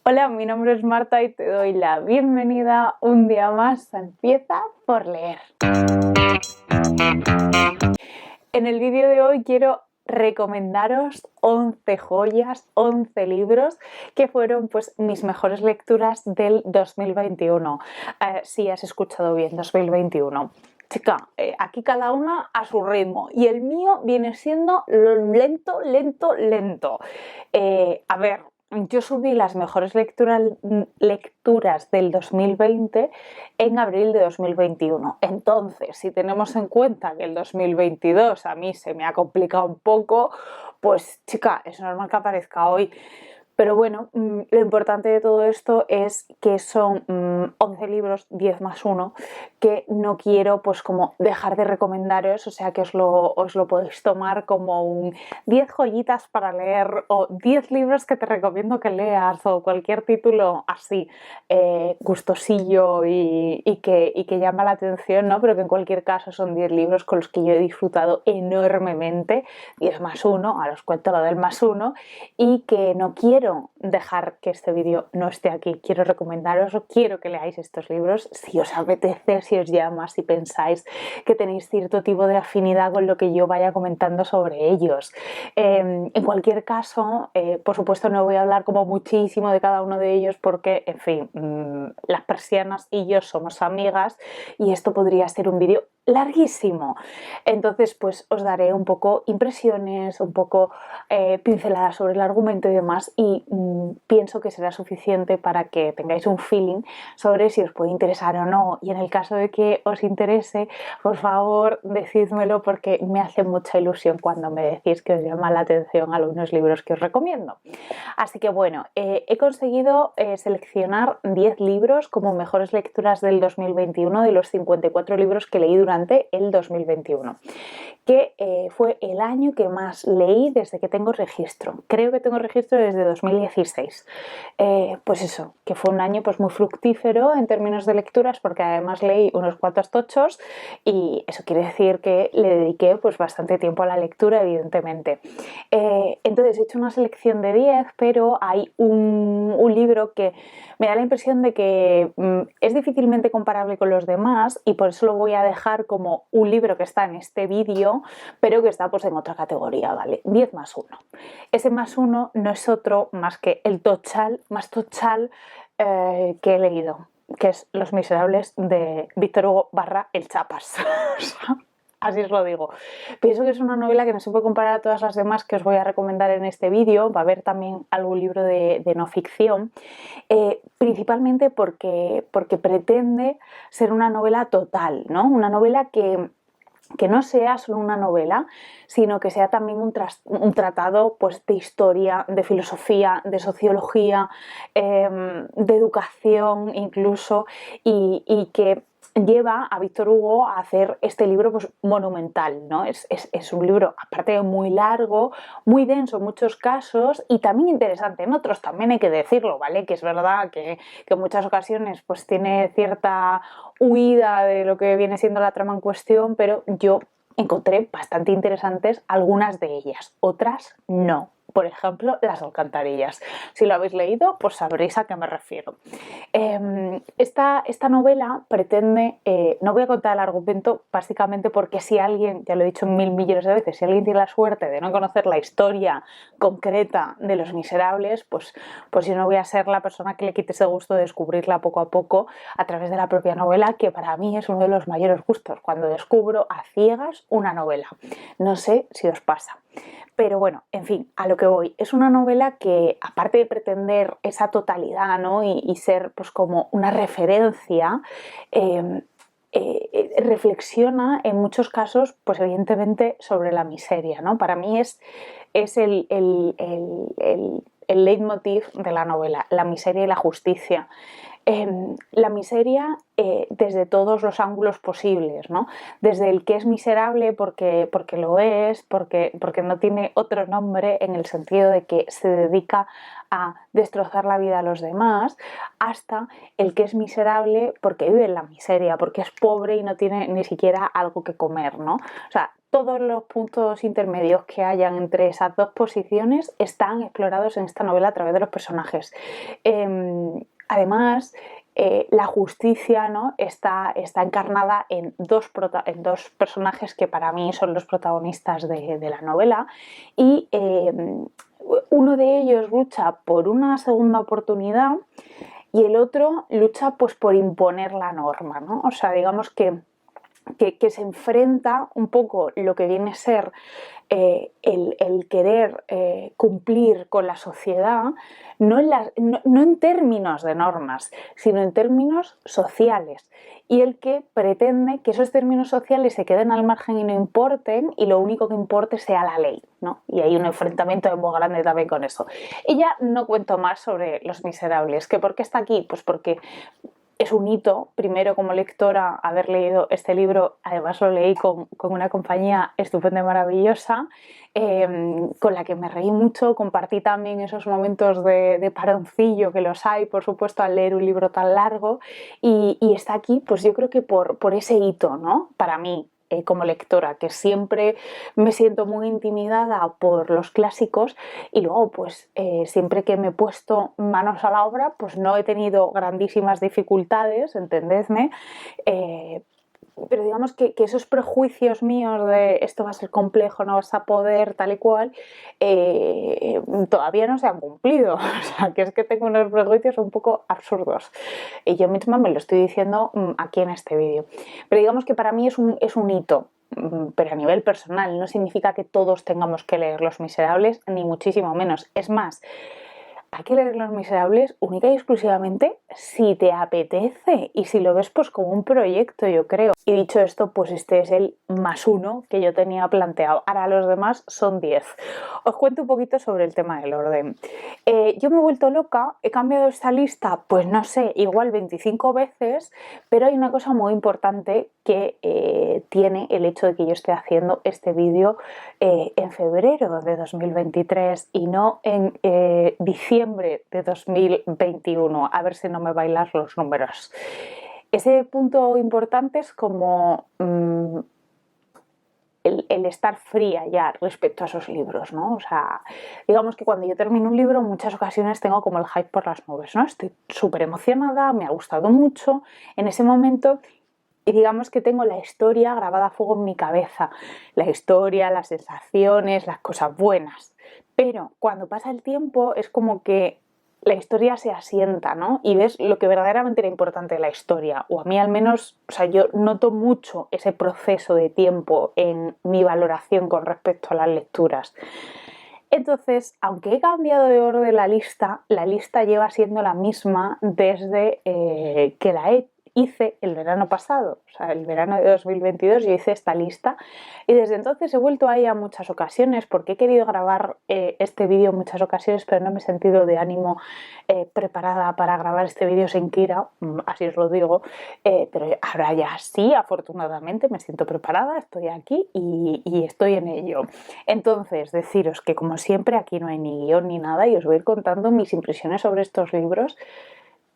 Hola, mi nombre es Marta y te doy la bienvenida un día más a Empieza por leer. En el vídeo de hoy quiero recomendaros 11 joyas, 11 libros que fueron pues mis mejores lecturas del 2021. Sí, has escuchado bien, 2021. Chica, aquí cada una a su ritmo y el mío viene siendo lento. A ver, yo subí las mejores lecturas del 2020 en abril de 2021. Entonces, si tenemos en cuenta que el 2022 a mí se me ha complicado un poco, pues chica, es normal que aparezca hoy. Pero bueno, lo importante de todo esto es que son 11 libros, 10 más 1, que no quiero pues como dejar de recomendaros, o sea que os lo podéis tomar como un 10 joyitas para leer o 10 libros que te recomiendo que leas o cualquier título así, gustosillo y que llama la atención, ¿no? Pero que en cualquier caso son 10 libros con los que yo he disfrutado enormemente, 10 más 1, ahora os cuento lo del más 1, y que no quiero dejar que este vídeo no esté aquí. Quiero recomendaros, quiero que leáis estos libros si os apetece, si os llama, si pensáis que tenéis cierto tipo de afinidad con lo que yo vaya comentando sobre ellos. En cualquier caso, por supuesto no voy a hablar como muchísimo de cada uno de ellos porque, en fin, las persianas y yo somos amigas y esto podría ser un vídeo larguísimo. Entonces, pues os daré un poco impresiones, un poco pinceladas sobre el argumento y demás, y pienso que será suficiente para que tengáis un feeling sobre si os puede interesar o no. Y en el caso de que os interese, por favor, decídmelo porque me hace mucha ilusión cuando me decís que os llama la atención algunos libros que os recomiendo. Así que bueno, he conseguido seleccionar 10 libros como mejores lecturas del 2021 de los 54 libros que leí durante el 2021, que fue el año que más leí desde que tengo registro. Creo que tengo registro desde 2016. Pues eso, que fue un año pues muy fructífero en términos de lecturas porque además leí unos cuantos tochos y eso quiere decir que le dediqué pues bastante tiempo a la lectura, evidentemente. Entonces he hecho una selección de 10, pero hay un libro que me da la impresión de que es difícilmente comparable con los demás y por eso lo voy a dejar como un libro que está en este vídeo, pero que está pues en otra categoría, ¿vale? 10 más 1. Ese más 1 no es otro más que el tochal, más tochal que he leído, que es Los Miserables de Víctor Hugo barra El Chapas. Así os lo digo. Pienso que es una novela que no se puede comparar a todas las demás que os voy a recomendar en este vídeo. Va a haber también algún libro de no ficción, principalmente porque pretende ser una novela total, ¿no? Una novela que no sea solo una novela, sino que sea también un tratado pues, de historia, de filosofía, de sociología, de educación incluso, y que lleva a Víctor Hugo a hacer este libro pues, monumental, ¿no? Es un libro, aparte de muy largo, muy denso en muchos casos y también interesante en otros, también hay que decirlo, ¿vale? Que es verdad que en muchas ocasiones pues, tiene cierta huida de lo que viene siendo la trama en cuestión, pero yo encontré bastante interesantes algunas de ellas, otras no. Por ejemplo, Las alcantarillas. Si lo habéis leído, pues sabréis a qué me refiero. Esta novela pretende, no voy a contar el argumento, básicamente porque si alguien, ya lo he dicho mil millones de veces, si alguien tiene la suerte de no conocer la historia concreta de Los Miserables, pues yo no voy a ser la persona que le quite ese gusto de descubrirla poco a poco a través de la propia novela, que para mí es uno de los mayores gustos, cuando descubro a ciegas una novela. No sé si os pasa. Pero bueno, en fin, a lo que voy. Es una novela que, aparte de pretender esa totalidad, ¿no? y ser pues como una referencia, reflexiona en muchos casos, pues evidentemente, sobre la miseria, ¿no? Para mí es el leitmotiv de la novela, la miseria y la justicia. La miseria desde todos los ángulos posibles, ¿no? Desde el que es miserable porque lo es, porque no tiene otro nombre en el sentido de que se dedica a destrozar la vida a los demás, hasta el que es miserable porque vive en la miseria, porque es pobre y no tiene ni siquiera algo que comer, ¿no? O sea, todos los puntos intermedios que hayan entre esas dos posiciones están explorados en esta novela a través de los personajes. Además, la justicia, ¿no?, está encarnada en dos personajes que para mí son los protagonistas de la novela, y uno de ellos lucha por una segunda oportunidad y el otro lucha pues por imponer la norma, ¿no? O sea, digamos que se enfrenta un poco lo que viene a ser el querer cumplir con la sociedad, no en términos de normas, sino en términos sociales, y el que pretende que esos términos sociales se queden al margen y no importen, y lo único que importe sea la ley, ¿no? Y hay un enfrentamiento muy grande también con eso. Y ya no cuento más sobre Los Miserables. ¿Que por qué está aquí? Pues porque es un hito, primero como lectora, haber leído este libro. Además lo leí con una compañía estupenda y maravillosa, con la que me reí mucho. Compartí también esos momentos de paroncillo, que los hay, por supuesto, al leer un libro tan largo, y está aquí, pues yo creo que por ese hito, ¿no?, para mí, como lectora, que siempre me siento muy intimidada por los clásicos, y luego pues siempre que me he puesto manos a la obra pues no he tenido grandísimas dificultades, entendedme, pero digamos que esos prejuicios míos de esto va a ser complejo, no vas a poder, tal y cual, todavía no se han cumplido. O sea, que es que tengo unos prejuicios un poco absurdos. Y yo misma me lo estoy diciendo aquí en este vídeo. Pero digamos que para mí es un hito, pero a nivel personal. No significa que todos tengamos que leer Los Miserables, ni muchísimo menos. Es más, hay que leer Los Miserables única y exclusivamente si te apetece y si lo ves pues como un proyecto, yo creo. Y dicho esto, pues este es el +1 que yo tenía planteado. Ahora los demás son 10. Os cuento un poquito sobre el tema del orden. Yo me he vuelto loca, he cambiado esta lista, pues no sé, igual 25 veces, pero hay una cosa muy importante que tiene el hecho de que yo esté haciendo este vídeo en febrero de 2023 y no en diciembre de 2021. A ver si no me bailan los números. Ese punto importante es como el estar fría ya respecto a esos libros, ¿no? O sea, digamos que cuando yo termino un libro, en muchas ocasiones tengo como el hype por las nubes, ¿no? Estoy súper emocionada, me ha gustado mucho en ese momento, y digamos que tengo la historia grabada a fuego en mi cabeza. La historia, las sensaciones, las cosas buenas. Pero cuando pasa el tiempo es como que la historia se asienta, ¿no? Y ves lo que verdaderamente era importante de la historia. O a mí al menos, o sea, yo noto mucho ese proceso de tiempo en mi valoración con respecto a las lecturas. Entonces, aunque he cambiado de orden la lista lleva siendo la misma desde que la hice el verano pasado. O sea, el verano de 2022 yo hice esta lista, y desde entonces he vuelto a ella muchas ocasiones, porque he querido grabar este vídeo en muchas ocasiones, pero no me he sentido de ánimo preparada para grabar este vídeo sin Kira, así os lo digo, pero ahora ya sí, afortunadamente me siento preparada, estoy aquí y estoy en ello. Entonces, deciros que como siempre aquí no hay ni guión ni nada, y os voy a ir contando mis impresiones sobre estos libros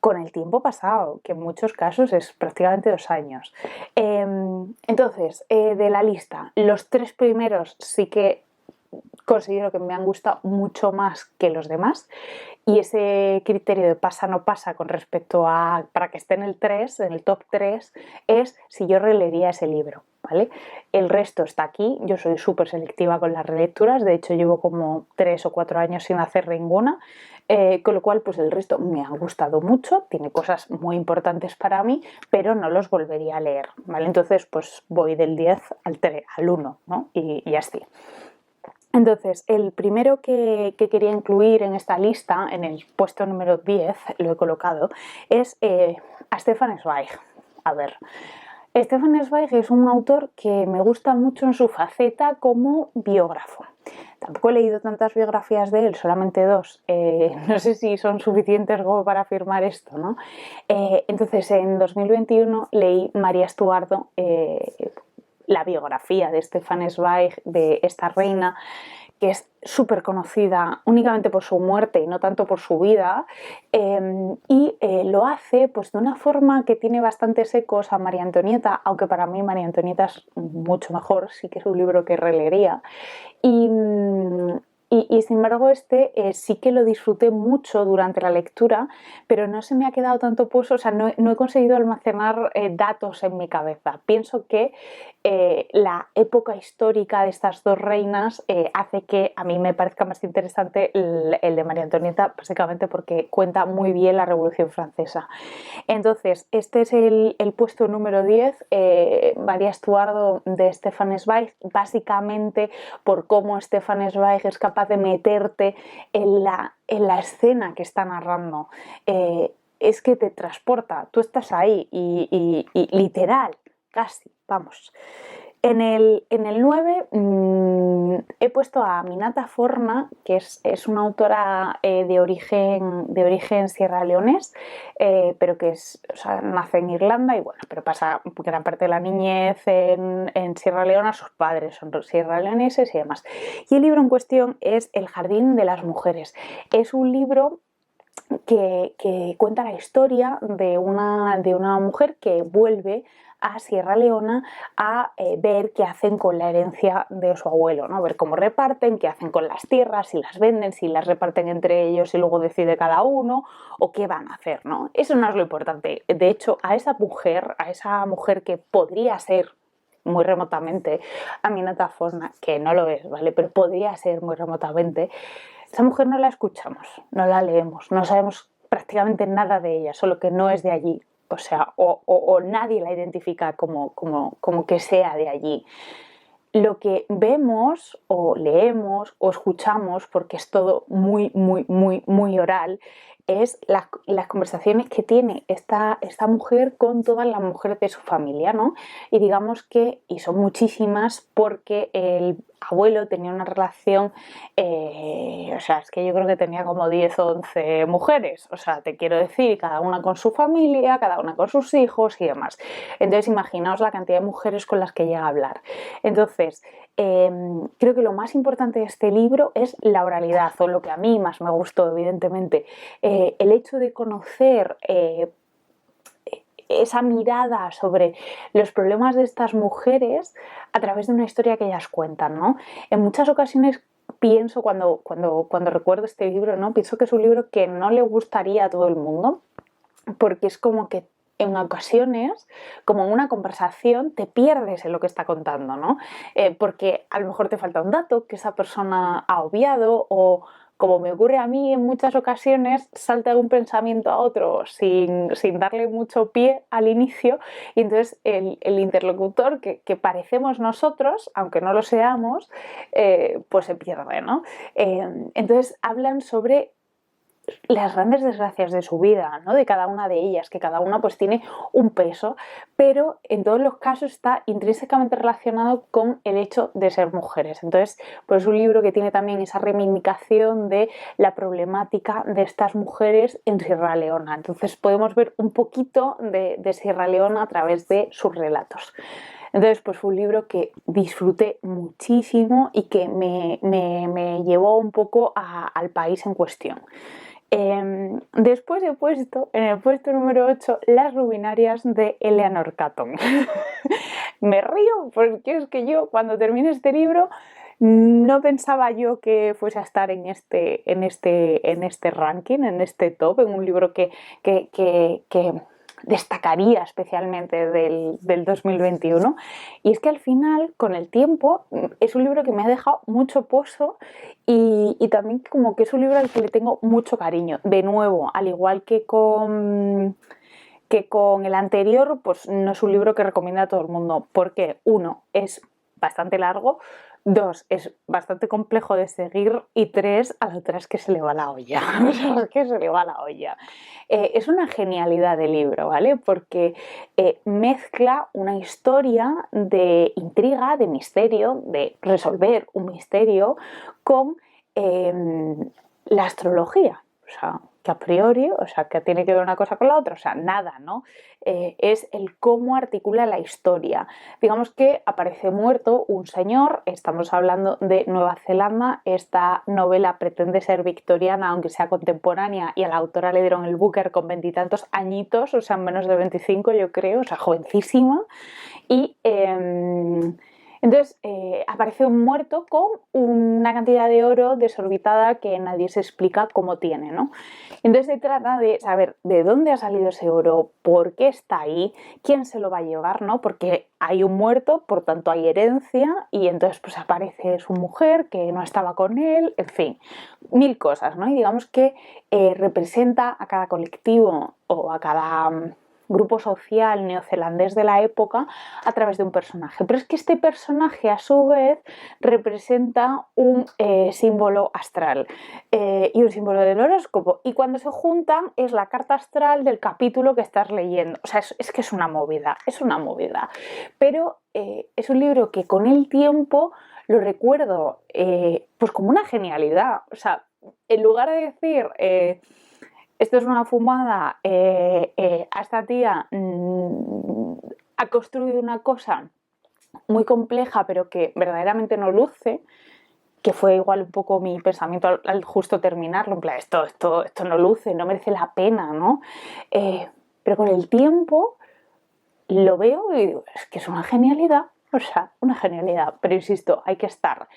con el tiempo pasado, que en muchos casos es prácticamente 2 años. Entonces, de la lista, los 3 primeros sí que considero que me han gustado mucho más que los demás, y ese criterio de pasa no pasa con respecto a, para que esté en el 3, en el top 3, es si yo releería ese libro, ¿vale? El resto está aquí. Yo soy súper selectiva con las relecturas, de hecho llevo como 3 o 4 años sin hacer ninguna, con lo cual pues el resto me ha gustado mucho, tiene cosas muy importantes para mí, pero no los volvería a leer, ¿vale? Entonces pues voy del 10 al 1, ¿no? Y así. Entonces, el primero que quería incluir en esta lista, en el puesto número 10, lo he colocado, es a Stefan Zweig. A ver, Stefan Zweig es un autor que me gusta mucho en su faceta como biógrafo. Tampoco he leído tantas biografías de él, solamente 2. No sé si son suficientes como para afirmar esto, ¿no? Entonces, en 2021 leí María Estuardo, la biografía de Stefan Zweig, de esta reina, que es súper conocida únicamente por su muerte y no tanto por su vida, y lo hace pues de una forma que tiene bastantes ecos a María Antonieta, aunque para mí María Antonieta es mucho mejor, sí que es un libro que releería. Y, sin embargo sí que lo disfruté mucho durante la lectura, pero no se me ha quedado tanto puesto, o sea, no he conseguido almacenar datos en mi cabeza. Pienso que la época histórica de estas dos reinas hace que a mí me parezca más interesante el de María Antonieta, básicamente porque cuenta muy bien la Revolución Francesa. Entonces, este es el puesto número 10, María Estuardo de Stefan Zweig, básicamente por cómo Stefan Zweig es capaz de meterte en la escena que está narrando. Es que te transporta, tú estás ahí y literal, casi, vamos. En el 9 he puesto a Minata Forna, que es una autora de origen sierraleonés, pero que nace en Irlanda y bueno, pero pasa gran parte de la niñez en Sierra Leona, sus padres son sierraleoneses y demás. Y el libro en cuestión es El jardín de las mujeres. Es un libro que cuenta la historia de una mujer que vuelve a Sierra Leona a ver qué hacen con la herencia de su abuelo, ¿no? Ver cómo reparten, qué hacen con las tierras, si las venden, si las reparten entre ellos y luego decide cada uno, o qué van a hacer, ¿no? Eso no es lo importante. De hecho, a esa mujer que podría ser muy remotamente Aminata Forna, que no lo es, ¿vale? Pero podría ser muy remotamente. Esa mujer no la escuchamos, no la leemos, no sabemos prácticamente nada de ella, solo que no es de allí. O sea, o nadie la identifica como que sea de allí. Lo que vemos o leemos o escuchamos, porque es todo muy, muy, muy, muy oral, es las conversaciones que tiene esta mujer con todas las mujeres de su familia, ¿no? Y digamos que, y son muchísimas, porque el abuelo tenía una relación, o sea, es que yo creo que tenía como 10 o 11 mujeres, o sea, te quiero decir, cada una con su familia, cada una con sus hijos y demás. Entonces, imaginaos la cantidad de mujeres con las que llega a hablar. Entonces, creo que lo más importante de este libro es la oralidad, o lo que a mí más me gustó, evidentemente. El hecho de conocer esa mirada sobre los problemas de estas mujeres a través de una historia que ellas cuentan, ¿no? En muchas ocasiones pienso, cuando recuerdo este libro, ¿no? Pienso que es un libro que no le gustaría a todo el mundo, porque es como que en ocasiones, como en una conversación, te pierdes en lo que está contando, ¿no? Porque a lo mejor te falta un dato que esa persona ha obviado, o como me ocurre a mí en muchas ocasiones, salta de un pensamiento a otro sin darle mucho pie al inicio, y entonces el interlocutor que parecemos nosotros, aunque no lo seamos, pues se pierde, ¿no? Entonces hablan sobre las grandes desgracias de su vida, ¿no? De cada una de ellas, que cada una pues tiene un peso, pero en todos los casos está intrínsecamente relacionado con el hecho de ser mujeres. Entonces, pues es un libro que tiene también esa reivindicación de la problemática de estas mujeres en Sierra Leona. Entonces podemos ver un poquito de Sierra Leona a través de sus relatos. Entonces, pues fue un libro que disfruté muchísimo y que me llevó un poco al país en cuestión. Después he puesto en el puesto número 8 Las luminarias de Eleanor Catton. Me río porque es que yo cuando terminé este libro no pensaba yo que fuese a estar en este ranking, en este top, en un libro que destacaría especialmente del 2021, y es que al final, con el tiempo, es un libro que me ha dejado mucho pozo y también como que es un libro al que le tengo mucho cariño. De nuevo, al igual que con el anterior, pues no es un libro que recomienda a todo el mundo, porque uno, es bastante largo, dos, es bastante complejo de seguir, y tres, a la otra es que se le va la olla. O sea, es que se le va la olla. Es una genialidad de libro, ¿vale? Porque mezcla una historia de intriga, de misterio, de resolver un misterio con la astrología. O sea, que a priori, o sea, que tiene que ver una cosa con la otra, o sea, nada, ¿no? Es el cómo articula la historia. Digamos que aparece muerto un señor, estamos hablando de Nueva Zelanda, esta novela pretende ser victoriana, aunque sea contemporánea, y a la autora le dieron el Booker con 20 y tantos añitos, o sea, menos de 25 yo creo, o sea, jovencísima, y entonces aparece un muerto con una cantidad de oro desorbitada que nadie se explica cómo tiene, ¿no? Entonces se trata de saber de dónde ha salido ese oro, por qué está ahí, quién se lo va a llevar, ¿no? Porque hay un muerto, por tanto hay herencia y entonces pues aparece su mujer que no estaba con él, en fin, mil cosas, ¿no? Y digamos que representa a cada colectivo o a cada grupo social neozelandés de la época a través de un personaje. Pero es que este personaje a su vez representa un símbolo astral y un símbolo del horóscopo. Y cuando se juntan es la carta astral del capítulo que estás leyendo. O sea, es que es una movida, es una movida. Pero es un libro que con el tiempo lo recuerdo pues como una genialidad. O sea, en lugar de decir esto es una fumada, a esta tía ha construido una cosa muy compleja pero que verdaderamente no luce, que fue igual un poco mi pensamiento al justo terminarlo, en plan, esto no luce, no merece la pena, ¿no? Pero con el tiempo lo veo y digo, es que es una genialidad, o sea, una genialidad, pero insisto, hay que estar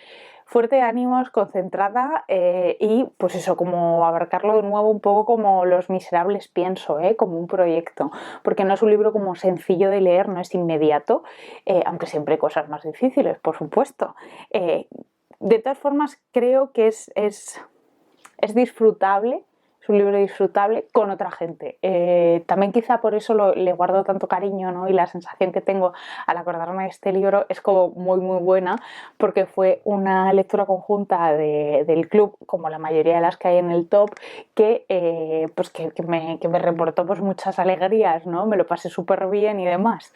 fuerte de ánimos, concentrada y pues eso, como abarcarlo de nuevo un poco como Los Miserables pienso, como un proyecto, porque no es un libro como sencillo de leer, no es inmediato, aunque siempre hay cosas más difíciles, por supuesto. De todas formas, creo que es disfrutable, es un libro disfrutable con otra gente. También quizá por eso le guardo tanto cariño, ¿no? Y la sensación que tengo al acordarme de este libro es como muy muy buena, porque fue una lectura conjunta del club, como la mayoría de las que hay en el top, pues que me reportó pues muchas alegrías, ¿no? Me lo pasé súper bien y demás.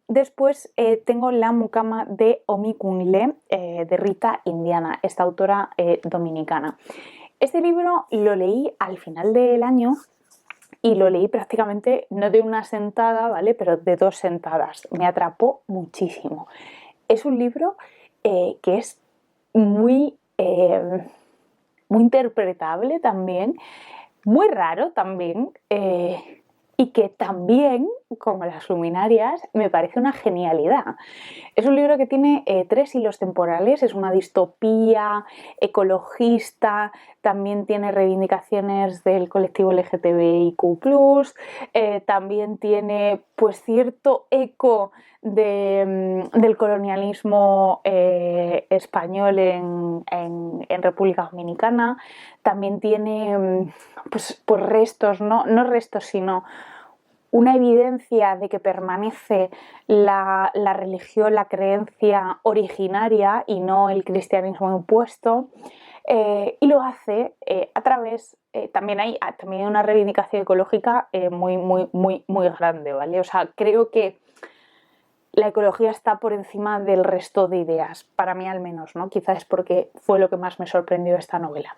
Después tengo La mucama de Omi Kunle, de Rita Indiana, esta autora dominicana. Este libro lo leí al final del año y lo leí prácticamente no de una sentada, ¿vale? Pero de 2 sentadas. Me atrapó muchísimo. Es un libro que es muy, muy interpretable también, muy raro también, y que también, como Las luminarias, me parece una genialidad. Es un libro que tiene 3 hilos temporales, es una distopía ecologista, también tiene reivindicaciones del colectivo LGTBIQ+, también tiene pues cierto eco del colonialismo español en República Dominicana, también tiene pues restos, no restos, sino una evidencia de que permanece la religión, la creencia originaria y no el cristianismo impuesto, y lo hace a través, también hay una reivindicación ecológica muy, muy, muy, muy grande, ¿vale? O sea, creo que la ecología está por encima del resto de ideas, para mí al menos, ¿no? Quizás es porque fue lo que más me sorprendió de esta novela.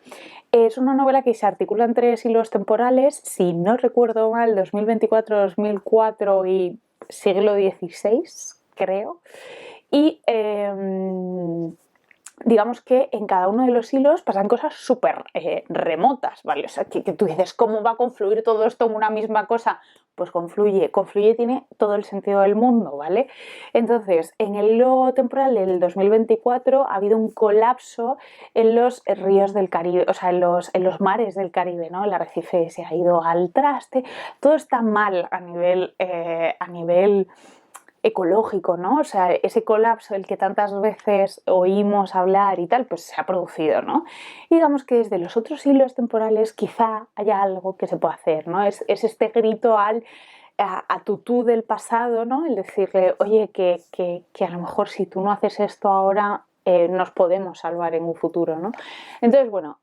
Es una novela que se articula en 3 hilos temporales, si no recuerdo mal, 2024, 2004 y siglo XVI, creo. Y digamos que en cada uno de los hilos pasan cosas súper remotas, ¿vale? O sea, que tú dices, ¿cómo va a confluir todo esto en una misma cosa? Pues confluye tiene todo el sentido del mundo, ¿vale? Entonces, en el hilo temporal del 2024 ha habido un colapso en los ríos del Caribe, o sea, en los mares del Caribe, ¿no? El arrecife se ha ido al traste, todo está mal a nivel ecológico, ¿no? O sea, ese colapso del que tantas veces oímos hablar y tal, pues se ha producido, ¿no? Y digamos que desde los otros hilos temporales quizá haya algo que se pueda hacer, ¿no? Es este grito a tu tú del pasado, ¿no? El decirle, oye, que a lo mejor si tú no haces esto ahora, nos podemos salvar en un futuro, ¿no? Entonces, bueno,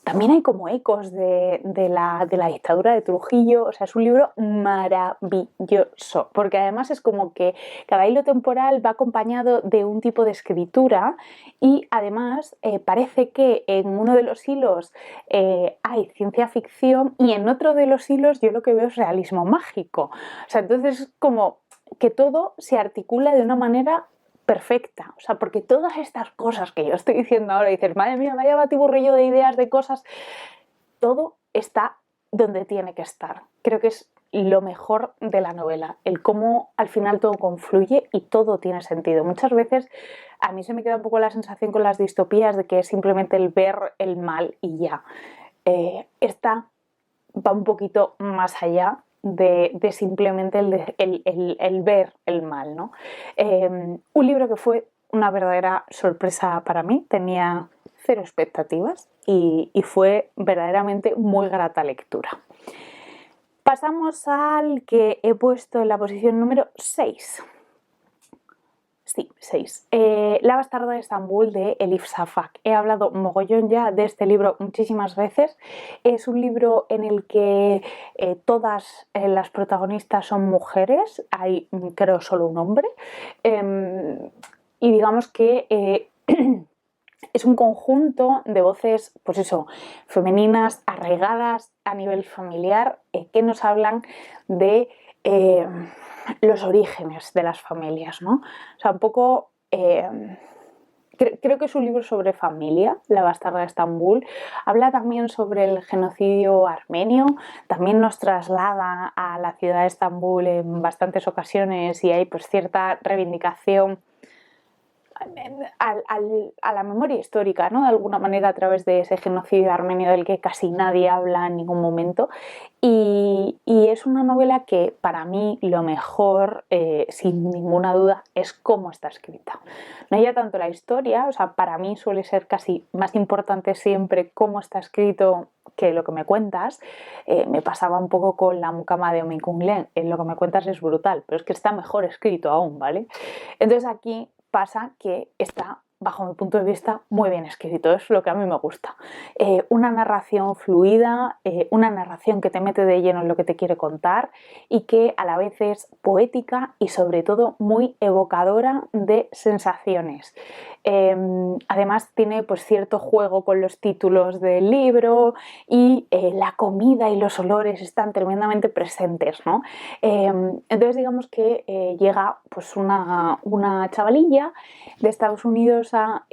también hay como ecos de la dictadura de Trujillo. O sea, es un libro maravilloso, porque además es como que cada hilo temporal va acompañado de un tipo de escritura y además parece que en uno de los hilos hay ciencia ficción y en otro de los hilos yo lo que veo es realismo mágico. O sea, entonces es como que todo se articula de una manera perfecta. O sea, porque todas estas cosas que yo estoy diciendo ahora, dices, madre mía, vaya batiburrillo de ideas, de cosas, todo está donde tiene que estar. Creo que es lo mejor de la novela, el cómo al final todo confluye y todo tiene sentido. Muchas veces a mí se me queda un poco la sensación con las distopías de que es simplemente el ver el mal y ya. Esta va un poquito más allá de simplemente el ver el mal, ¿no? Un libro que fue una verdadera sorpresa para mí, tenía cero expectativas y fue verdaderamente muy grata lectura. Pasamos al que he puesto en la posición número 6. Sí, 6. La bastarda de Estambul de Elif Shafak. He hablado mogollón ya de este libro muchísimas veces. Es un libro en el que todas las protagonistas son mujeres. Hay, creo, solo un hombre. Y digamos que es un conjunto de voces, pues eso, femeninas, arraigadas a nivel familiar, que nos hablan de los orígenes de las familias, ¿no? O sea, un poco... creo que es un libro sobre familia, La bastarda de Estambul. Habla también sobre el genocidio armenio, también nos traslada a la ciudad de Estambul en bastantes ocasiones y hay pues cierta reivindicación a la memoria histórica, ¿no? De alguna manera a través de ese genocidio armenio del que casi nadie habla en ningún momento. Y es una novela que para mí lo mejor, sin ninguna duda, es cómo está escrita. No ya tanto la historia, o sea, para mí suele ser casi más importante siempre cómo está escrito que lo que me cuentas. Me pasaba un poco con La mucama de Omi Kung Len. Lo que me cuentas es brutal, pero es que está mejor escrito aún, ¿vale? Entonces aquí pasa que está, bajo mi punto de vista, muy bien escrito. Es lo que a mí me gusta. Una narración fluida, una narración que te mete de lleno en lo que te quiere contar y que a la vez es poética y sobre todo muy evocadora de sensaciones. Además tiene pues cierto juego con los títulos del libro y la comida y los olores están tremendamente presentes, ¿no? Entonces digamos que llega pues una chavalilla de Estados Unidos a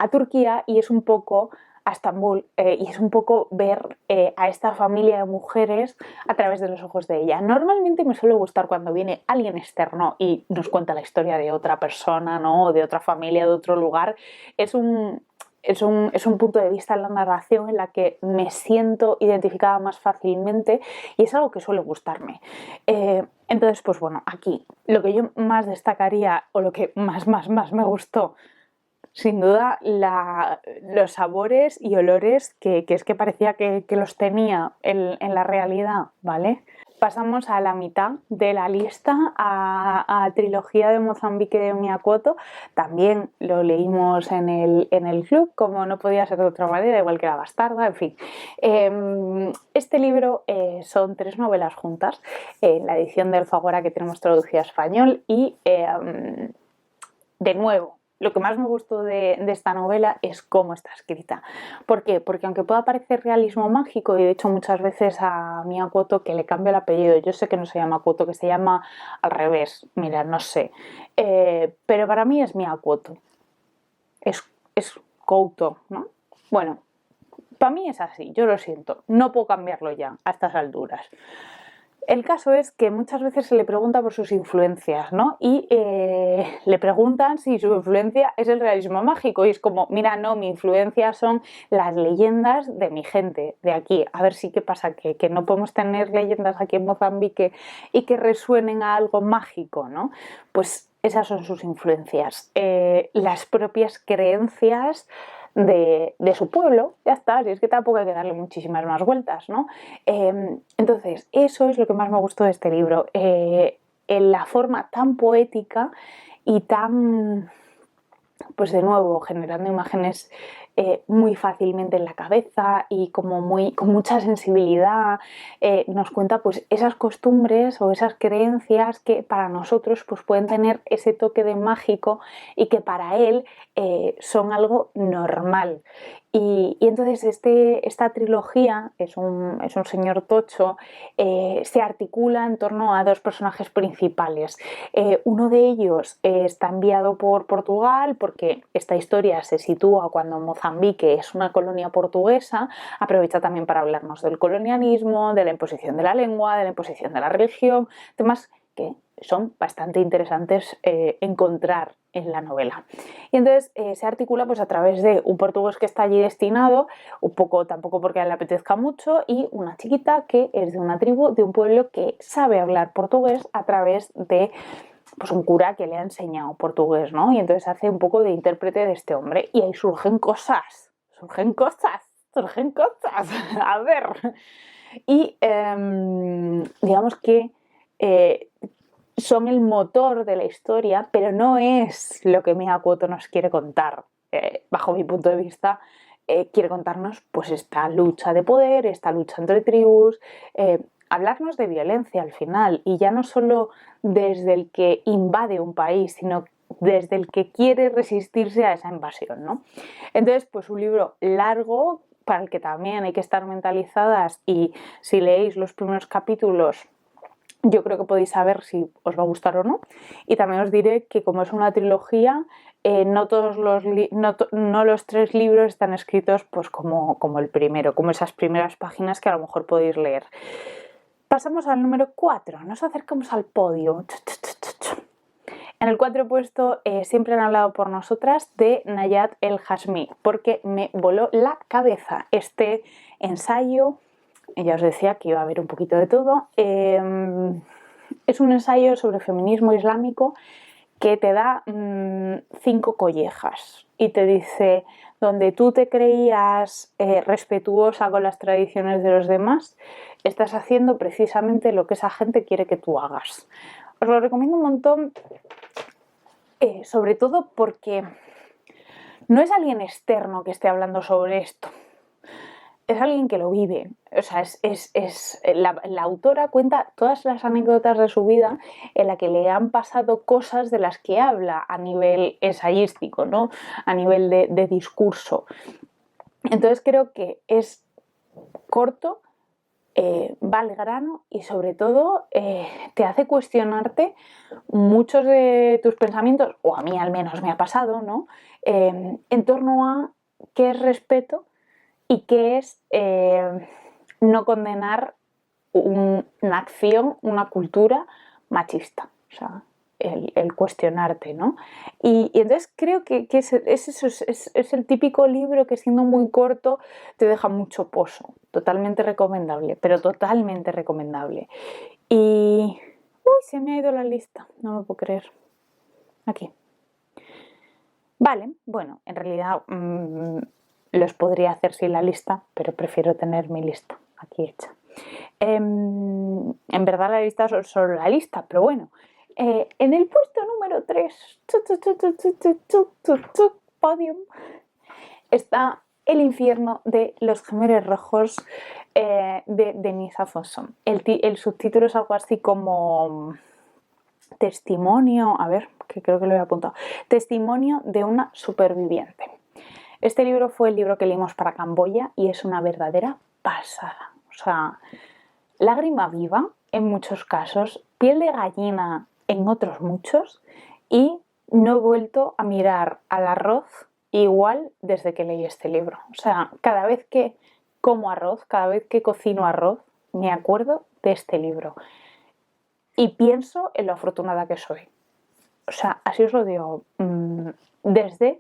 Turquía y es un poco a Estambul y es un poco ver a esta familia de mujeres a través de los ojos de ella. Normalmente me suele gustar cuando viene alguien externo y nos cuenta la historia de otra persona, ¿no? De otra familia, de otro lugar. Es un punto de vista en la narración en la que me siento identificada más fácilmente y es algo que suele gustarme. Entonces, pues bueno, aquí lo que yo más destacaría o lo que más me gustó, sin duda, los sabores y olores que es que parecía que los tenía en la realidad, ¿vale? Pasamos a la mitad de la lista, a Trilogía de Mozambique de Miyakoto. También lo leímos en el club, como no podía ser de otra manera, igual que La bastarda, en fin. Este libro son 3 novelas juntas, la edición de Alfaguara que tenemos traducida a español y, de nuevo, lo que más me gustó de esta novela es cómo está escrita. ¿Por qué? Porque aunque pueda parecer realismo mágico, y de hecho muchas veces a Miyakoto, que le cambio el apellido, yo sé que no se llama Koto, que se llama al revés, mira, no sé, pero para mí es Miyakoto, es Kouto, ¿no? Bueno, para mí es así, yo lo siento, no puedo cambiarlo ya a estas alturas. El caso es que muchas veces se le pregunta por sus influencias, ¿no? Y le preguntan si su influencia es el realismo mágico. Y es como, mira, no, mi influencia son las leyendas de mi gente, de aquí. A ver si qué pasa, que no podemos tener leyendas aquí en Mozambique y que resuenen a algo mágico, ¿no? Pues esas son sus influencias. Las propias creencias de su pueblo, ya está, si es que tampoco hay que darle muchísimas más vueltas, ¿no? Entonces, eso es lo que más me gustó de este libro, en la forma tan poética y tan, pues de nuevo, generando imágenes muy fácilmente en la cabeza y como con mucha sensibilidad. Nos cuenta pues esas costumbres o esas creencias que para nosotros pues pueden tener ese toque de mágico y que para él son algo normal. Y entonces esta trilogía, es un señor tocho, se articula en torno a dos personajes principales. Uno de ellos está enviado por Portugal porque esta historia se sitúa cuando Mozambique es una colonia portuguesa. Aprovecha también para hablarnos del colonialismo, de la imposición de la lengua, de la imposición de la religión, temas que son bastante interesantes encontrar en la novela. Y entonces se articula pues a través de un portugués que está allí destinado, un poco tampoco porque a él le apetezca mucho, y una chiquita que es de una tribu, de un pueblo que sabe hablar portugués a través de pues un cura que le ha enseñado portugués, ¿no? Y entonces hace un poco de intérprete de este hombre y ahí surgen cosas, surgen cosas. A ver. Y digamos que son el motor de la historia, pero no es lo que Miyakoto nos quiere contar. Bajo mi punto de vista, quiere contarnos pues esta lucha de poder, esta lucha entre tribus, hablarnos de violencia al final, y ya no solo desde el que invade un país, sino desde el que quiere resistirse a esa invasión, ¿no? Entonces, pues un libro largo para el que también hay que estar mentalizadas, y si leéis los primeros capítulos yo creo que podéis saber si os va a gustar o no. Y también os diré que como es una trilogía, no los 3 libros están escritos pues como el primero, como esas primeras páginas que a lo mejor podéis leer. Pasamos al número 4, nos acercamos al podio. En el 4 puesto siempre han hablado por nosotras de Nayat El Hashmi, porque me voló la cabeza este ensayo. Ya os decía que iba a haber un poquito de todo. Es un ensayo sobre feminismo islámico que te da 5 collejas y te dice: donde tú te creías respetuosa con las tradiciones de los demás, estás haciendo precisamente lo que esa gente quiere que tú hagas. Os lo recomiendo un montón, sobre todo porque no es alguien externo que esté hablando sobre esto. Es alguien que lo vive. O sea, la autora cuenta todas las anécdotas de su vida en la que le han pasado cosas de las que habla a nivel ensayístico, ¿no? A nivel de discurso. Entonces creo que es corto, va al grano y sobre todo te hace cuestionarte muchos de tus pensamientos, o a mí al menos me ha pasado, ¿no? En torno a qué es respeto y qué es no condenar una acción, una cultura machista. O sea, el cuestionarte, ¿no? Y entonces creo que es el típico libro que, siendo muy corto, te deja mucho pozo. Totalmente recomendable, pero totalmente recomendable. Y... uy, se me ha ido la lista, no me puedo creer. Aquí. Vale, bueno, en realidad los podría hacer sin la lista, pero prefiero tener mi lista aquí hecha. En verdad la lista es solo la lista, pero bueno. En el puesto número 3, podium, está El infierno de los gemelos rojos de Denise Fonson. El subtítulo es algo así como testimonio, a ver, que creo que lo he apuntado, testimonio de una superviviente. Este libro fue el libro que leímos para Camboya y es una verdadera pasada. O sea, lágrima viva en muchos casos, piel de gallina en otros muchos, y no he vuelto a mirar al arroz igual desde que leí este libro. O sea, cada vez que como arroz, cada vez que cocino arroz, me acuerdo de este libro y pienso en lo afortunada que soy. O sea, así os lo digo, desde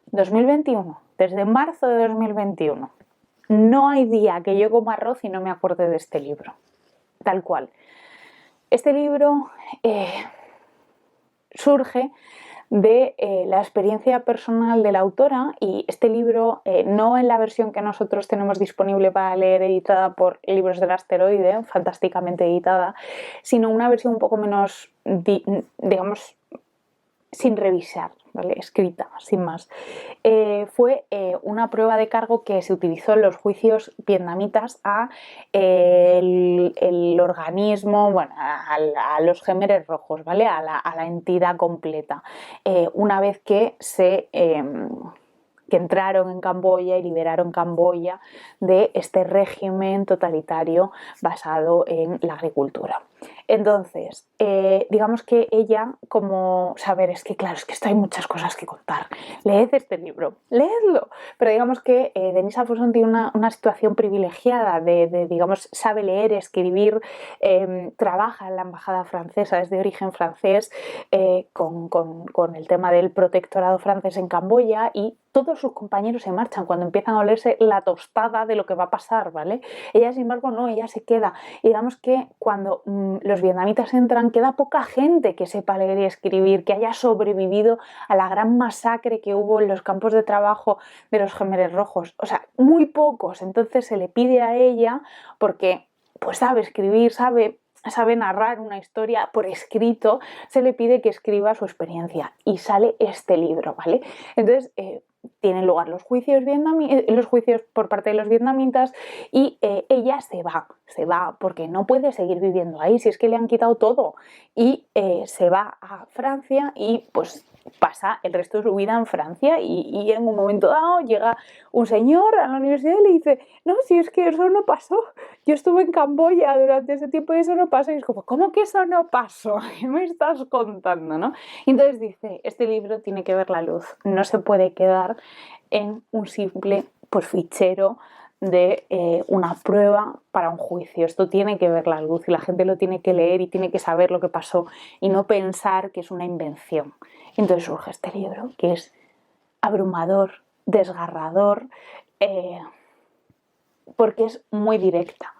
2021, desde marzo de 2021, no hay día que yo coma arroz y no me acuerde de este libro, tal cual. Este libro surge de la experiencia personal de la autora, y este libro, no en la versión que nosotros tenemos disponible para leer editada por Libros del Asteroide, fantásticamente editada, sino una versión un poco menos, digamos, sin revisar, ¿vale? Escrita, sin más. Fue una prueba de cargo que se utilizó en los juicios vietnamitas a el organismo, bueno, a los Khmeres Rojos, ¿vale? A la entidad completa. Una vez que que entraron en Camboya y liberaron Camboya de este régimen totalitario basado en la agricultura. Entonces, digamos que ella, como saber, es que claro, es que esto hay muchas cosas que contar. Leed este libro, leedlo. Pero digamos que Denise Alfonson tiene una situación privilegiada digamos, sabe leer, escribir, trabaja en la embajada francesa, es de origen francés, con el tema del protectorado francés en Camboya, y todos sus compañeros se marchan cuando empiezan a olerse la tostada de lo que va a pasar, ¿vale? Ella, sin embargo, no, ella se queda. Y digamos que cuando los vietnamitas entran, queda poca gente que sepa leer y escribir, que haya sobrevivido a la gran masacre que hubo en los campos de trabajo de los Khmeres Rojos. O sea, muy pocos. Entonces se le pide a ella, porque pues sabe escribir, sabe narrar una historia por escrito, se le pide que escriba su experiencia y sale este libro, ¿vale? Entonces tienen lugar los juicios por parte de los vietnamitas y ella se va porque no puede seguir viviendo ahí, si es que le han quitado todo, y se va a Francia y pues pasa el resto de su vida en Francia y en un momento dado llega un señor a la universidad y le dice, no, si es que eso no pasó, yo estuve en Camboya durante ese tiempo y eso no pasó. Y es como, ¿cómo que eso no pasó? ¿Qué me estás contando, no? Y entonces dice, este libro tiene que ver la luz, no se puede quedar en un simple pues, fichero de una prueba para un juicio. Esto tiene que ver la luz y la gente lo tiene que leer y tiene que saber lo que pasó y no pensar que es una invención. Entonces surge este libro, que es abrumador, desgarrador, porque es muy directa.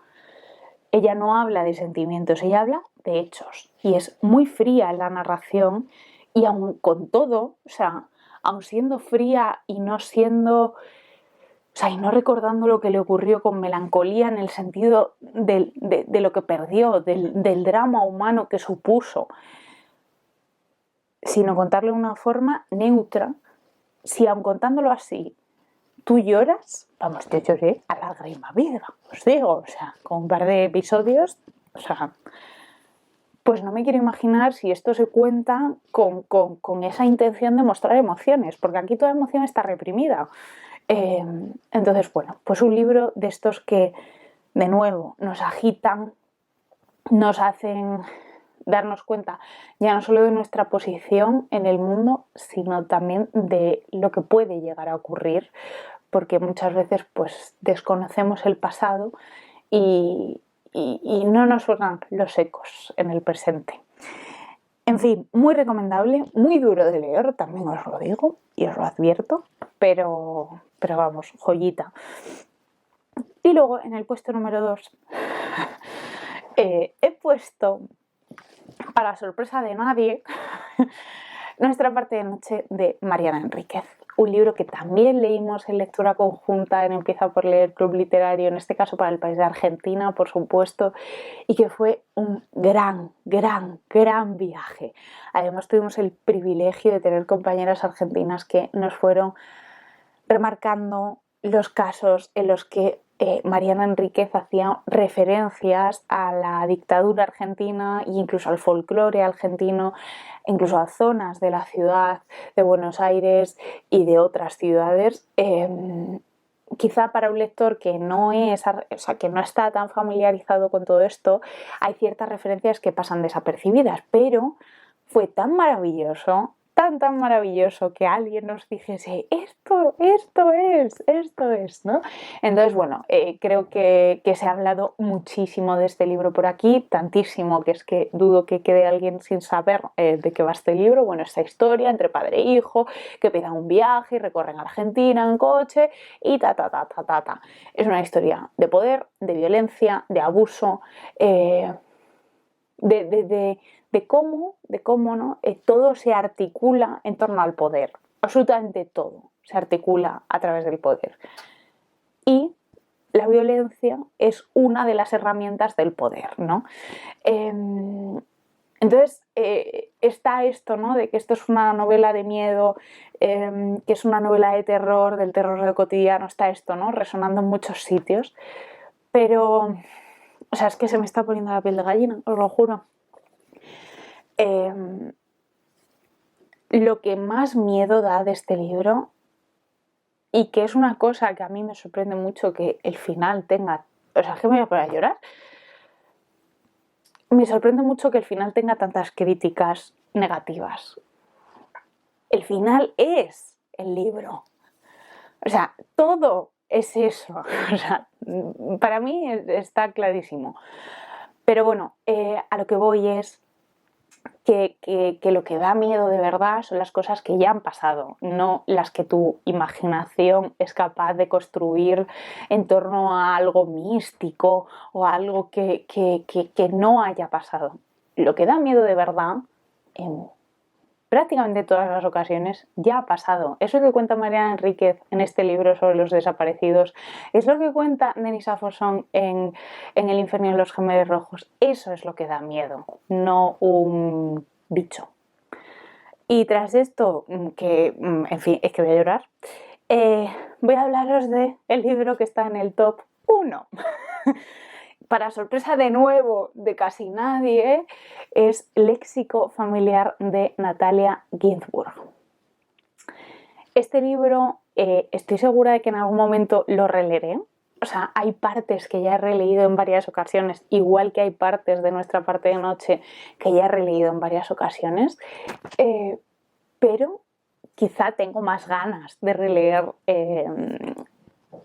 Ella no habla de sentimientos, ella habla de hechos y es muy fría en la narración, y aun con todo, o sea, aun siendo fría y no siendo, o sea, y no recordando lo que le ocurrió con melancolía en el sentido de lo que perdió, del drama humano que supuso, sino contarlo de una forma neutra. Si aun contándolo así tú lloras, vamos, yo lloré a lágrima viva, os digo, o sea, con un par de episodios, o sea, pues no me quiero imaginar si esto se cuenta con esa intención de mostrar emociones, porque aquí toda emoción está reprimida. Entonces, bueno, pues un libro de estos que, de nuevo, nos agitan, nos hacen darnos cuenta ya no solo de nuestra posición en el mundo, sino también de lo que puede llegar a ocurrir, porque muchas veces pues desconocemos el pasado y no nos suenan los ecos en el presente. En fin, muy recomendable, muy duro de leer, también os lo digo y os lo advierto, pero vamos, joyita. Y luego en el puesto número 2 he puesto, para sorpresa de nadie, Nuestra parte de noche de Mariana Enríquez. Un libro que también leímos en lectura conjunta en Empieza por leer Club Literario, en este caso para el país de Argentina, por supuesto, y que fue un gran viaje. Además tuvimos el privilegio de tener compañeras argentinas que nos fueron remarcando los casos en los que Mariana Enríquez hacía referencias a la dictadura argentina e incluso al folclore argentino, incluso a zonas de la ciudad de Buenos Aires y de otras ciudades. Quizá para un lector que no está tan familiarizado con todo esto, hay ciertas referencias que pasan desapercibidas, pero fue tan maravilloso, tan maravilloso, que alguien nos dijese esto es, ¿no? Entonces, bueno, creo que se ha hablado muchísimo de este libro por aquí, tantísimo que es que dudo que quede alguien sin saber de qué va este libro. Bueno, esta historia entre padre e hijo, que pegan un viaje y recorren Argentina en coche y ta. Es una historia de poder, de violencia, de abuso, de cómo ¿no? Todo se articula en torno al poder. Absolutamente todo se articula a través del poder. Y la violencia es una de las herramientas del poder, ¿no? Entonces, está esto, ¿no? De que esto es una novela de miedo, que es una novela de terror, del terror del cotidiano, está esto, ¿no? Resonando en muchos sitios. Pero, o sea, es que se me está poniendo la piel de gallina, os lo juro. Lo que más miedo da de este libro, y que es una cosa que a mí me sorprende mucho que el final tenga, o sea, que me voy a poner a llorar, me sorprende mucho que el final tenga tantas críticas negativas. El final es el libro. O sea, todo es eso. O sea, para mí está clarísimo. Pero bueno, a lo que voy es que lo que da miedo de verdad son las cosas que ya han pasado, no las que tu imaginación es capaz de construir en torno a algo místico o a algo que no haya pasado. Lo que da miedo de verdad, en prácticamente todas las ocasiones, ya ha pasado. Eso es lo que cuenta Mariana Enríquez en este libro sobre los desaparecidos. Es lo que cuenta Denis Aforson en El infierno de los gemelos rojos. Eso es lo que da miedo, no un bicho. Y tras esto, que en fin, es que voy a llorar, voy a hablaros del libro que está en el top 1. Para sorpresa de nuevo de casi nadie, es Léxico familiar de Natalia Ginzburg. Este libro estoy segura de que en algún momento lo releeré. O sea, hay partes que ya he releído en varias ocasiones, igual que hay partes de Nuestra parte de noche que ya he releído en varias ocasiones, pero quizá tengo más ganas de releer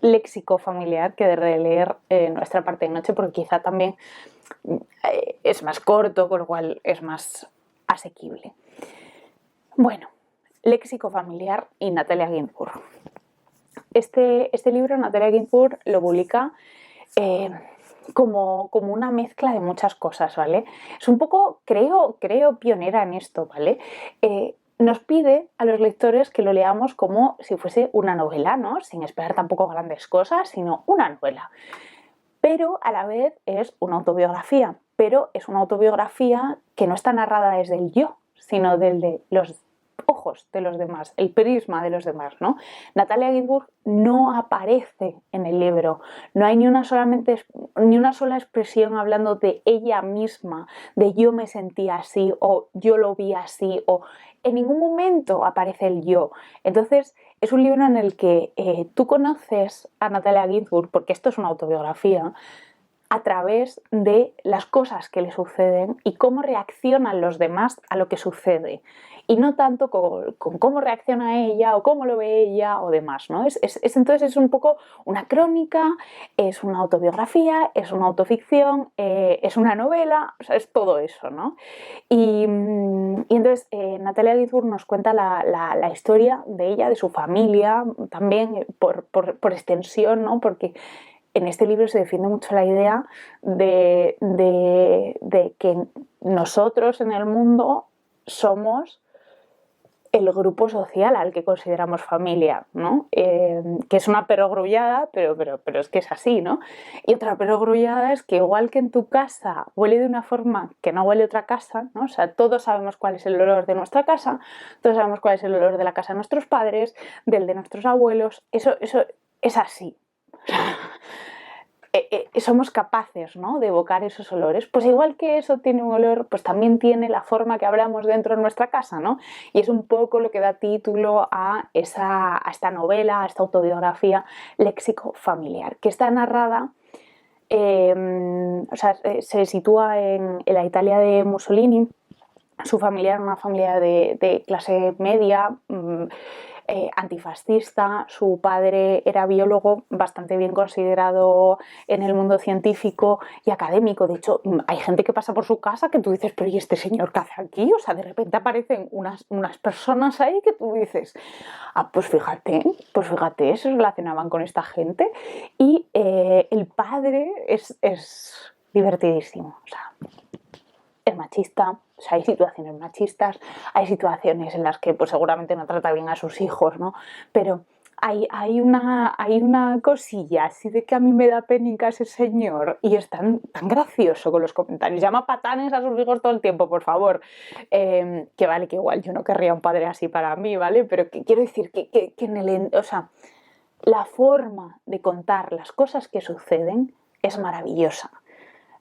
Léxico familiar que de releer Nuestra parte de noche, porque quizá también es más corto, con lo cual es más asequible. Bueno, Léxico familiar y Natalia Ginzburg. Este libro Natalia Ginzburg lo publica como una mezcla de muchas cosas, ¿vale? Es un poco, creo pionera en esto, ¿vale? Nos pide a los lectores que lo leamos como si fuese una novela, ¿no? Sin esperar tampoco grandes cosas, sino una novela. Pero a la vez es una autobiografía, pero es una autobiografía que no está narrada desde el yo, sino desde los ojos de los demás, el prisma de los demás, ¿no? Natalia Ginzburg no aparece en el libro, no hay ni una sola expresión hablando de ella misma, de yo me sentí así o yo lo vi así, o en ningún momento aparece el yo. Entonces es un libro en el que tú conoces a Natalia Ginzburg, porque esto es una autobiografía, a través de las cosas que le suceden y cómo reaccionan los demás a lo que sucede. Y no tanto con cómo reacciona ella o cómo lo ve ella o demás, ¿no? Entonces es un poco una crónica, es una autobiografía, es una autoficción, es una novela, o sea, es todo eso, ¿no? Y entonces Natalia Ginzburg nos cuenta la historia de ella, de su familia, también por extensión, ¿no? Porque en este libro se defiende mucho la idea de que nosotros en el mundo somos el grupo social al que consideramos familia, ¿no? Que es una perogrullada, pero es que es así, ¿no? Y otra perogrullada es que igual que en tu casa huele de una forma que no huele otra casa, ¿no? O sea, todos sabemos cuál es el olor de nuestra casa, todos sabemos cuál es el olor de la casa de nuestros padres, del de nuestros abuelos, eso es así. Somos capaces, ¿no?, de evocar esos olores. Pues igual que eso tiene un olor, pues también tiene la forma que hablamos dentro de nuestra casa, ¿no? Y es un poco lo que da título a esta novela, a esta autobiografía, Léxico familiar, que está narrada, se sitúa en la Italia de Mussolini. Su familia era una familia de clase media, antifascista. Su padre era biólogo, bastante bien considerado en el mundo científico y académico. De hecho, hay gente que pasa por su casa que tú dices, pero ¿y este señor qué hace aquí? O sea, de repente aparecen unas personas ahí que tú dices, pues fíjate, se relacionaban con esta gente. Y el padre es divertidísimo, o sea, es machista. O sea, hay situaciones machistas, hay situaciones en las que pues seguramente no trata bien a sus hijos, ¿no? Pero hay una cosilla así de que a mí me da penica ese señor y es tan gracioso con los comentarios. Llama patanes a sus hijos todo el tiempo, por favor. Que vale, que igual yo no querría un padre así para mí, ¿vale? Pero que quiero decir que en o sea, la forma de contar las cosas que suceden es maravillosa.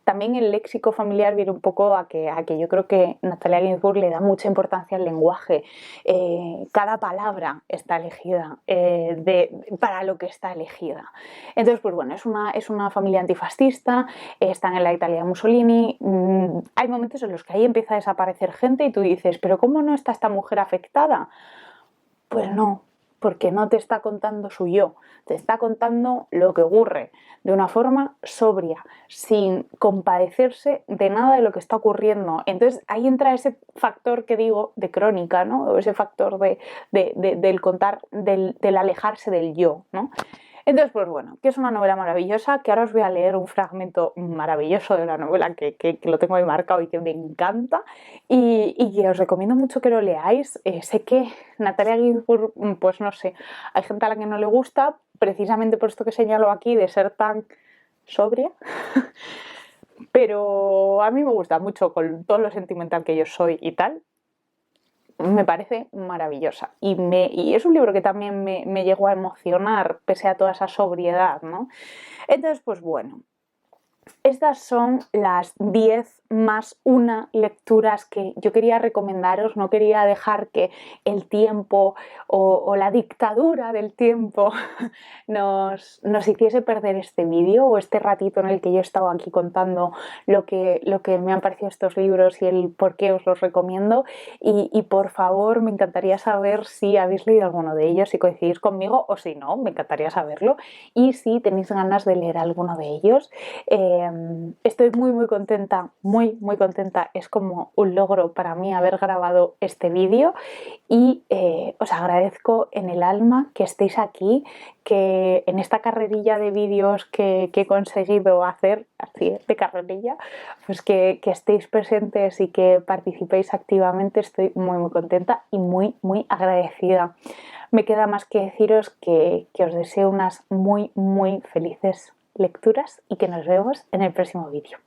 También el léxico familiar viene un poco a que yo creo que Natalia Ginzburg le da mucha importancia al lenguaje. Cada palabra está elegida para lo que está elegida. Entonces, pues bueno, es una familia antifascista, están en la Italia de Mussolini. Hay momentos en los que ahí empieza a desaparecer gente y tú dices, ¿pero cómo no está esta mujer afectada? Pues no, porque no te está contando su yo, te está contando lo que ocurre de una forma sobria, sin compadecerse de nada de lo que está ocurriendo. Entonces ahí entra ese factor que digo de crónica, ¿no? O ese factor del contar, del alejarse del yo, ¿no? Entonces, pues bueno, que es una novela maravillosa, que ahora os voy a leer un fragmento maravilloso de la novela que lo tengo ahí marcado y que me encanta y que os recomiendo mucho que lo leáis. Sé que Natalia Ginzburg, pues no sé, hay gente a la que no le gusta, precisamente por esto que señalo aquí, de ser tan sobria, pero a mí me gusta mucho con todo lo sentimental que yo soy y tal. Me parece maravillosa y es un libro que también me llegó a emocionar pese a toda esa sobriedad, ¿no? Entonces, pues bueno, estas son las 10 más una lecturas que yo quería recomendaros. No quería dejar que el tiempo o la dictadura del tiempo nos hiciese perder este vídeo o este ratito en el que yo he estado aquí contando lo que me han parecido estos libros y el por qué os los recomiendo. Y por favor, me encantaría saber si habéis leído alguno de ellos, si coincidís conmigo o si no, me encantaría saberlo. Y si tenéis ganas de leer alguno de ellos. Estoy muy contenta, muy contenta. Es como un logro para mí haber grabado este vídeo y os agradezco en el alma que estéis aquí, que en esta carrerilla de vídeos que he conseguido hacer, así de carrerilla, pues que estéis presentes y que participéis activamente. Estoy muy contenta y muy agradecida. Me queda más que deciros que os deseo unas muy felices lecturas y que nos vemos en el próximo vídeo.